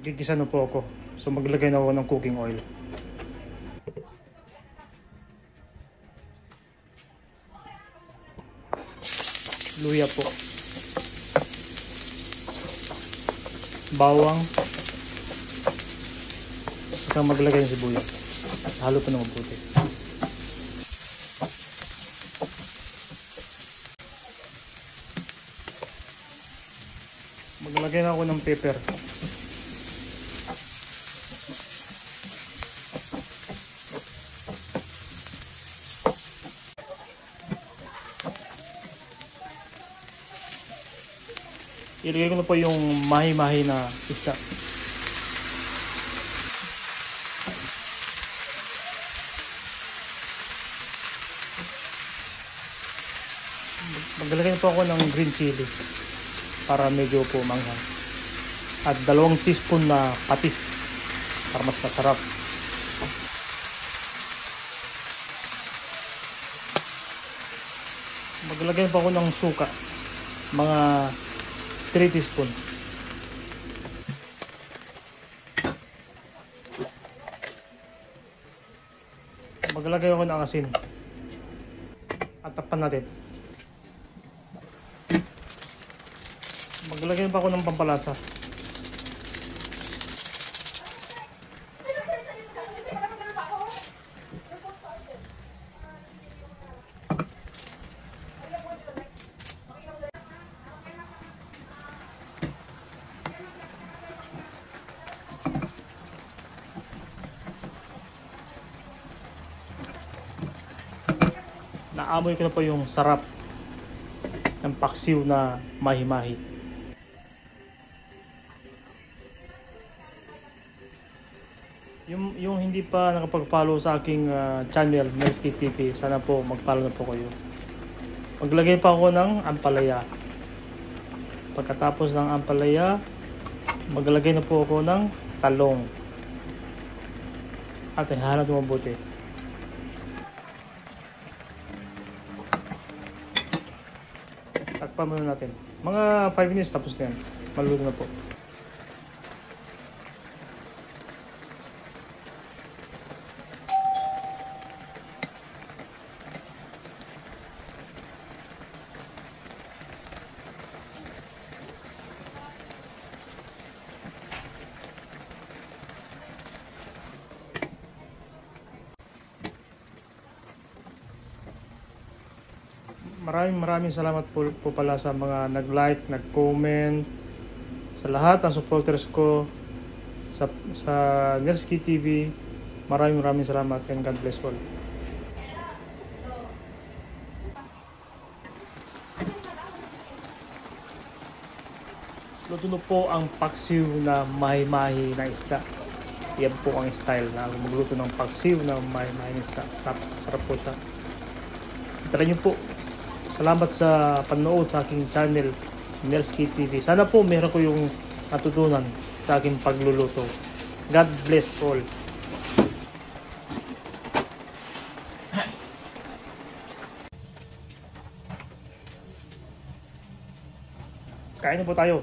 Magigisa na po ako. So maglagay na ako ng cooking oil. Luya po. Bawang. Saka maglagay ng sibuyas. Halo po ng mabuti. Maglagay na ako ng pepper. Ilagay ko na po yung mahi-mahi na isda. Maglalagay na po ako ng green chili para medyo po manghang. At 2 teaspoon na patis para mas masarap. Maglalagay pa ako ng suka. Mga 3 teaspoon. Maglalagay ako ng asin. At takpan natin. Maglalagay pa ako ng pampalasa. Naamoy ko na po yung sarap ng paksiw na mahi-mahi. Yung hindi pa nakapag-follow sa aking channel, Melski TV, sana po mag-follow na po kayo. Maglagay pa ako ng ampalaya. Pagkatapos ng ampalaya, maglagay na po ako ng talong. At ihahanap mo mabuti. Takpan muna natin. Mga 5 minutes tapos na yan. Maluluto na po. Maraming salamat po pala sa mga nag-like, nag-comment, sa lahat ng supporters ko sa Melski TV. Maraming salamat and God bless all. Luto na po ang paksiw na mahi-mahi na isda. Yan po ang style na magluto ng paksiw na mahi-mahi na isda. Sarap po siya. Try nyo po. Salamat sa panonood sa aking channel, Melski TV. Sana po meron ko yung natutunan sa aking pagluluto. God bless all. Kain na po tayo.